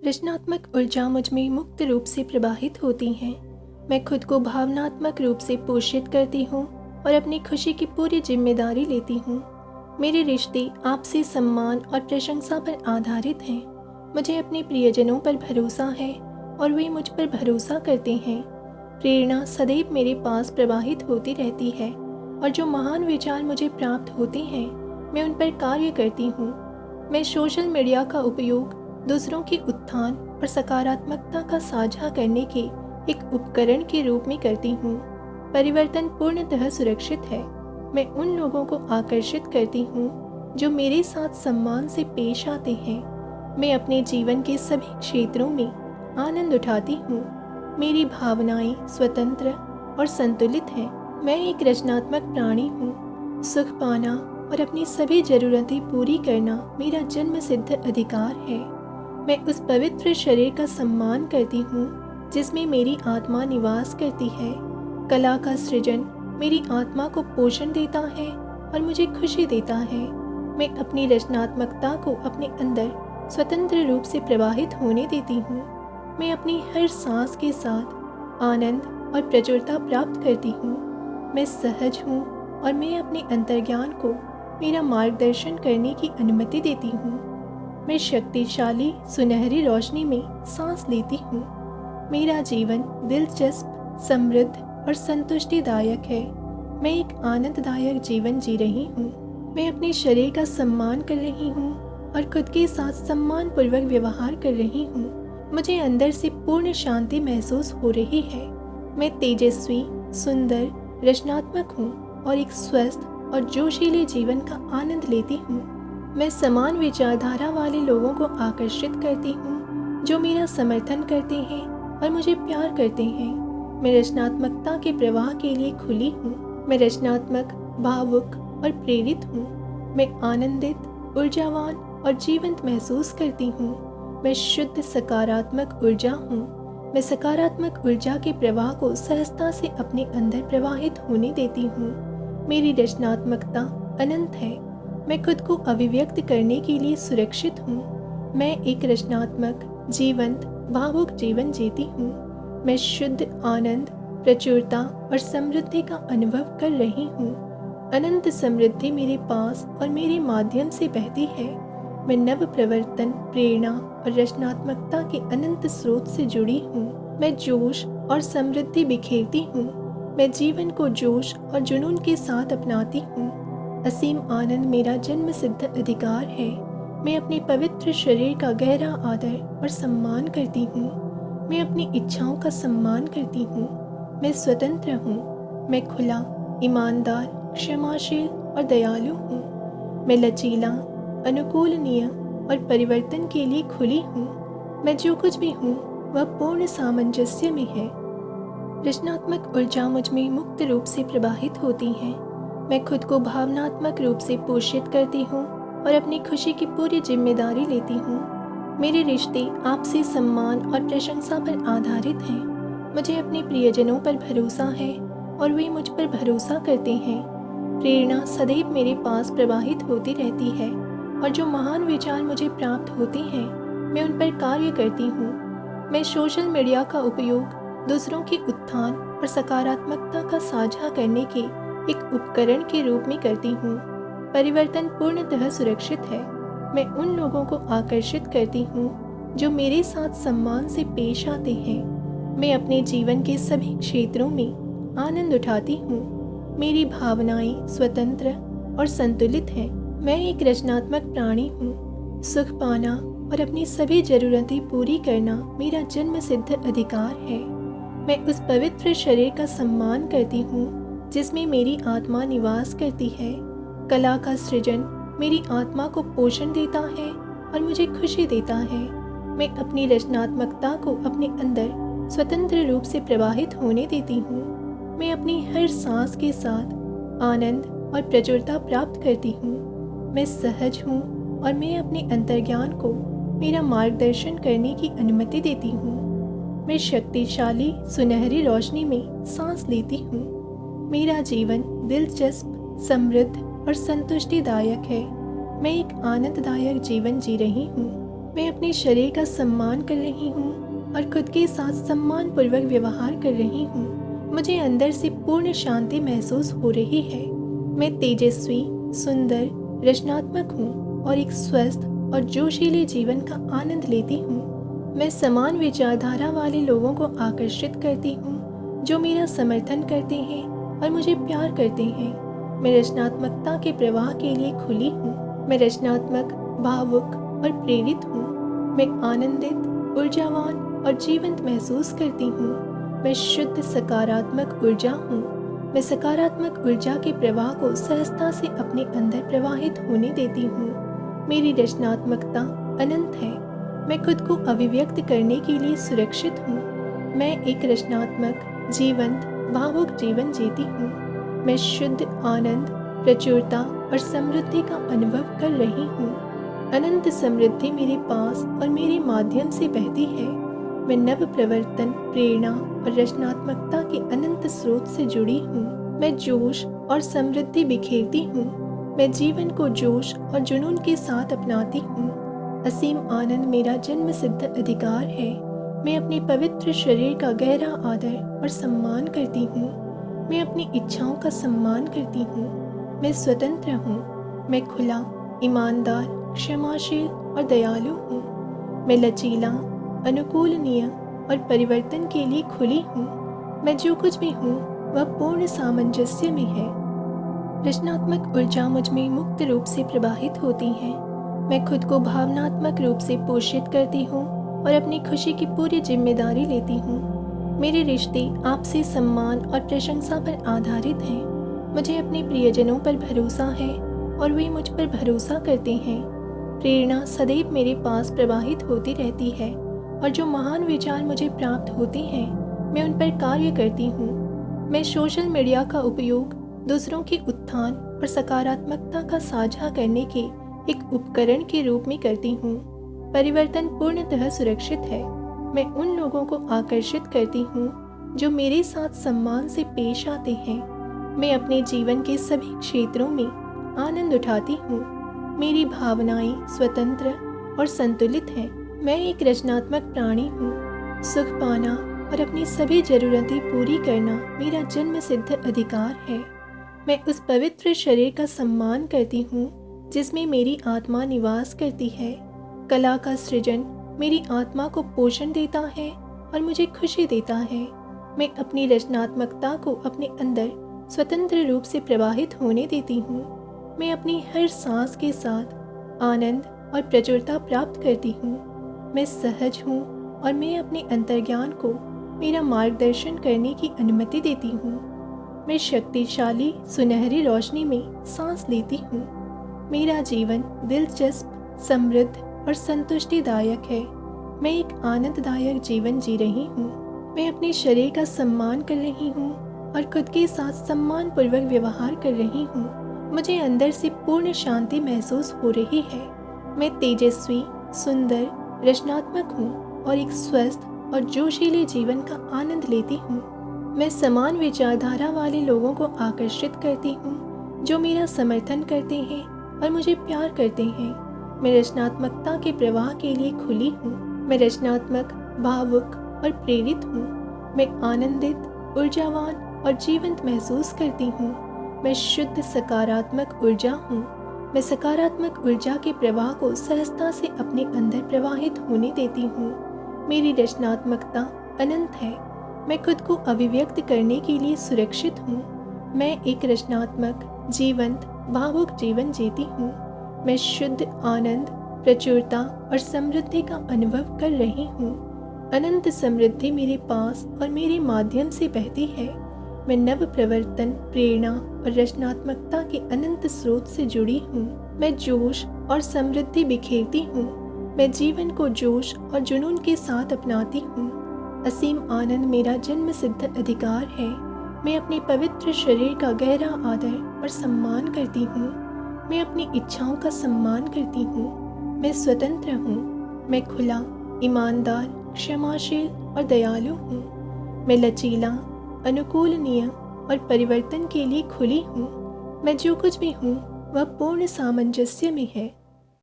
रचनात्मक ऊर्जा मुझ में मुक्त रूप से प्रवाहित होती है। मैं खुद को भावनात्मक रूप से पोषित करती हूँ और अपनी खुशी की पूरी जिम्मेदारी लेती हूँ। मेरे रिश्ते आपसी सम्मान और प्रशंसा पर आधारित हैं। मुझे अपने प्रियजनों पर भरोसा है और वे मुझ पर भरोसा करते हैं। प्रेरणा सदैव मेरे पास प्रवाहित होती रहती है और जो महान विचार मुझे प्राप्त होते हैं मैं उन पर कार्य करती हूँ। मैं सोशल मीडिया का उपयोग दूसरों के उत्थान और सकारात्मकता का साझा करने के एक उपकरण के रूप में करती हूँ। परिवर्तन पूर्णतः सुरक्षित है। मैं उन लोगों को आकर्षित करती हूँ जो मेरे साथ सम्मान से पेश आते हैं। मैं अपने जीवन के सभी क्षेत्रों में आनंद उठाती हूँ। मेरी भावनाएं स्वतंत्र और संतुलित हैं। मैं एक रचनात्मक प्राणी हूँ। सुख पाना और अपनी सभी ज़रूरतें पूरी करना मेरा जन्म सिद्ध अधिकार है। मैं उस पवित्र शरीर का सम्मान करती हूँ जिसमें मेरी आत्मा निवास करती है। कला का सृजन मेरी आत्मा को पोषण देता है और मुझे खुशी देता है। मैं अपनी रचनात्मकता को अपने अंदर स्वतंत्र रूप से प्रवाहित होने देती हूँ। मैं अपनी हर सांस के साथ आनंद और प्रचुरता प्राप्त करती हूँ। मैं सहज हूँ और मैं अपने अंतर्ज्ञान को मेरा मार्गदर्शन करने की अनुमति देती हूँ। मैं शक्तिशाली सुनहरी रोशनी में सांस लेती हूँ। मेरा जीवन दिलचस्प, समृद्ध और संतुष्टिदायक है। मैं एक आनंददायक जीवन जी रही हूँ। मैं अपने शरीर का सम्मान कर रही हूँ और खुद के साथ सम्मानपूर्वक व्यवहार कर रही हूँ। मुझे अंदर से पूर्ण शांति महसूस हो रही है। मैं तेजस्वी, सुंदर, रचनात्मक हूँ और एक स्वस्थ और जोशीले जीवन का आनंद लेती हूँ। मैं समान विचारधारा वाले लोगों को आकर्षित करती हूँ जो मेरा समर्थन करते हैं और मुझे प्यार करते हैं। मैं रचनात्मकता के प्रवाह के लिए खुली हूँ। मैं रचनात्मक, भावुक और प्रेरित हूँ। मैं आनंदित, ऊर्जावान और जीवंत महसूस करती हूँ। मैं शुद्ध सकारात्मक ऊर्जा हूँ। मैं सकारात्मक ऊर्जा के प्रवाह को सहजता से अपने अंदर प्रवाहित होने देती हूँ। मेरी रचनात्मकता अनंत है। मैं खुद को अभिव्यक्त करने के लिए सुरक्षित हूँ। मैं एक रचनात्मक, जीवंत, भावुक जीवन जीती हूँ। मैं शुद्ध आनंद, प्रचुरता और समृद्धि का अनुभव कर रही हूँ। अनंत समृद्धि मेरे पास और मेरे माध्यम से बहती है। मैं नव प्रवर्तन, प्रेरणा और रचनात्मकता के अनंत स्रोत से जुड़ी हूँ। मैं जोश और समृद्धि बिखेरती हूँ। मैं जीवन को जोश और जुनून के साथ अपनाती हूँ। असीम आनंद मेरा जन्म सिद्ध अधिकार है। मैं अपने पवित्र शरीर का गहरा आदर और सम्मान करती हूँ। मैं अपनी इच्छाओं का सम्मान करती हूँ। मैं स्वतंत्र हूँ। मैं खुला, ईमानदार, क्षमाशील और दयालु हूँ। मैं लचीला, अनुकूलनीय और परिवर्तन के लिए खुली हूँ। मैं जो कुछ भी हूँ वह पूर्ण सामंजस्य में है। रचनात्मक ऊर्जा मुझ में मुक्त रूप से प्रवाहित होती है। मैं खुद को भावनात्मक रूप से पोषित करती हूँ और अपनी खुशी की पूरी जिम्मेदारी लेती हूँ। मेरे रिश्ते आपसी सम्मान और प्रशंसा पर आधारित हैं। मुझे अपने प्रियजनों पर भरोसा है और वे मुझ पर भरोसा करते हैं। प्रेरणा सदैव मेरे पास प्रवाहित होती रहती है और जो महान विचार मुझे प्राप्त होते हैं मैं उन पर कार्य करती हूँ। मैं सोशल मीडिया का उपयोग दूसरों के उत्थान और सकारात्मकता का साझा करने के एक उपकरण के रूप में करती हूँ। परिवर्तन पूर्णतः सुरक्षित है। मैं उन लोगों को आकर्षित करती हूँ जो मेरे साथ सम्मान से पेश आते हैं। मैं अपने जीवन के सभी क्षेत्रों में आनंद उठाती हूँ। मेरी भावनाएं स्वतंत्र और संतुलित हैं। मैं एक रचनात्मक प्राणी हूँ। सुख पाना और अपनी सभी ज़रूरतें पूरी करना मेरा जन्म सिद्ध अधिकार है। मैं उस पवित्र शरीर का सम्मान करती हूँ जिसमें मेरी आत्मा निवास करती है। कला का सृजन मेरी आत्मा को पोषण देता है और मुझे खुशी देता है। मैं अपनी रचनात्मकता को अपने अंदर स्वतंत्र रूप से प्रवाहित होने देती हूँ। मैं अपनी हर सांस के साथ आनंद और प्रचुरता प्राप्त करती हूँ। मैं सहज हूँ और मैं अपने अंतर्ज्ञान को मेरा मार्गदर्शन करने की अनुमति देती हूँ। मैं शक्तिशाली सुनहरी रोशनी में सांस लेती हूँ। मेरा जीवन दिलचस्प, समृद्ध और संतुष्टिदायक है। मैं एक आनंददायक जीवन जी रही हूँ। मैं अपने शरीर का सम्मान कर रही हूँ और खुद के साथ सम्मानपूर्वक व्यवहार कर रही हूँ। मुझे अंदर से पूर्ण शांति महसूस हो रही है। मैं तेजस्वी, सुंदर, रचनात्मक हूँ और एक स्वस्थ और जोशीले जीवन का आनंद लेती हूँ। मैं समान विचारधारा वाले लोगों को आकर्षित करती हूँ जो मेरा समर्थन करते हैं और मुझे प्यार करते हैं। मैं रचनात्मकता के प्रवाह के लिए खुली हूँ। मैं रचनात्मक, भावुक और प्रेरित हूँ। मैं आनंदित, ऊर्जावान और जीवंत महसूस करती हूँ। मैं शुद्ध सकारात्मक ऊर्जा हूँ। मैं सकारात्मक ऊर्जा के प्रवाह को सहजता से अपने अंदर प्रवाहित होने देती हूँ। मेरी रचनात्मकता अनंत है। मैं खुद को अभिव्यक्त करने के लिए सुरक्षित हूँ। मैं एक रचनात्मक, जीवंत, भावुक जीवन जीती हूँ। मैं शुद्ध आनंद, प्रचुरता और समृद्धि का अनुभव कर रही हूँ। अनंत समृद्धि मेरे पास और मेरे माध्यम से बहती है। मैं नव प्रवर्तन, प्रेरणा और रचनात्मकता के अनंत स्रोत से जुड़ी हूँ। मैं जोश और समृद्धि बिखेरती हूँ। मैं जीवन को जोश और जुनून के साथ अपनाती हूँ। असीम आनंद मेरा जन्म सिद्ध अधिकार है। मैं अपने पवित्र शरीर का गहरा आदर और सम्मान करती हूँ। मैं अपनी इच्छाओं का सम्मान करती हूँ। मैं स्वतंत्र हूँ। मैं खुला, ईमानदार, क्षमाशील और दयालु हूँ। मैं लचीला, अनुकूलनीय और परिवर्तन के लिए खुली हूँ। मैं जो कुछ भी हूँ वह पूर्ण सामंजस्य में है। रचनात्मक ऊर्जा मुझ में मुक्त रूप से प्रवाहित होती है। मैं खुद को भावनात्मक रूप से पोषित करती हूँ और अपनी खुशी की पूरी जिम्मेदारी लेती हूँ। मेरे रिश्ते आपसी सम्मान और प्रशंसा पर आधारित हैं। मुझे अपने प्रियजनों पर भरोसा है और वे मुझ पर भरोसा करते हैं। प्रेरणा सदैव मेरे पास प्रवाहित होती रहती है और जो महान विचार मुझे प्राप्त होते हैं मैं उन पर कार्य करती हूँ। मैं सोशल मीडिया का उपयोग दूसरों के उत्थान और सकारात्मकता का साझा करने के एक उपकरण के रूप में करती हूँ। परिवर्तन पूर्णतः सुरक्षित है। मैं उन लोगों को आकर्षित करती हूँ जो मेरे साथ सम्मान से पेश आते हैं। मैं अपने जीवन के सभी क्षेत्रों में आनंद उठाती हूँ। मेरी भावनाएं स्वतंत्र और संतुलित हैं। मैं एक रचनात्मक प्राणी हूँ। सुख पाना और अपनी सभी जरूरतें पूरी करना मेरा जन्म सिद्ध अधिकार है। मैं उस पवित्र शरीर का सम्मान करती हूँ जिसमें मेरी आत्मा निवास करती है। कला का सृजन मेरी आत्मा को पोषण देता है और मुझे खुशी देता है। मैं अपनी रचनात्मकता को अपने अंदर स्वतंत्र रूप से प्रवाहित होने देती हूँ। मैं अपनी हर सांस के साथ आनंद और प्रचुरता प्राप्त करती हूँ। मैं सहज हूँ और मैं अपने अंतर्ज्ञान को मेरा मार्गदर्शन करने की अनुमति देती हूँ। मैं शक्तिशाली, सुनहरी रोशनी में सांस लेती हूँ। मेरा जीवन दिलचस्प, समृद्ध और संतुष्टिदायक है। मैं एक आनंददायक जीवन जी रही हूँ। मैं अपने शरीर का सम्मान कर रही हूँ और खुद के साथ सम्मानपूर्वक व्यवहार कर रही हूँ। मुझे अंदर से पूर्ण शांति महसूस हो रही है। मैं तेजस्वी, सुंदर, रचनात्मक हूँ और एक स्वस्थ और जोशीले जीवन का आनंद लेती हूँ। मैं समान विचारधारा वाले लोगों को आकर्षित करती हूँ जो मेरा समर्थन करते हैं और मुझे प्यार करते हैं। मैं रचनात्मकता के प्रवाह के लिए खुली हूँ। मैं रचनात्मक, भावुक और प्रेरित हूँ। मैं आनंदित, ऊर्जावान और जीवंत महसूस करती हूँ। मैं शुद्ध सकारात्मक ऊर्जा हूँ। मैं सकारात्मक ऊर्जा के प्रवाह को सहजता से अपने अंदर प्रवाहित होने देती हूँ। मेरी रचनात्मकता अनंत है। मैं खुद को अभिव्यक्त करने के लिए सुरक्षित हूँ। मैं एक रचनात्मक, जीवंत, भावुक जीवन जीती हूँ। मैं शुद्ध आनंद, प्रचुरता और समृद्धि का अनुभव कर रही हूँ। अनंत समृद्धि मेरे पास और मेरे माध्यम से बहती है। मैं नव प्रवर्तन, प्रेरणा और रचनात्मकता के अनंत स्रोत से जुड़ी हूँ। मैं जोश और समृद्धि बिखेरती हूँ। मैं जीवन को जोश और जुनून के साथ अपनाती हूँ। असीम आनंद मेरा जन्म सिद्ध अधिकार है। मैं अपने पवित्र शरीर का गहरा आदर और सम्मान करती हूँ। मैं अपनी इच्छाओं का सम्मान करती हूँ। मैं स्वतंत्र हूँ। मैं खुला, ईमानदार, क्षमाशील और दयालु हूँ। मैं लचीला, अनुकूलनीय और परिवर्तन के लिए खुली हूँ। मैं जो कुछ भी हूँ वह पूर्ण सामंजस्य में है।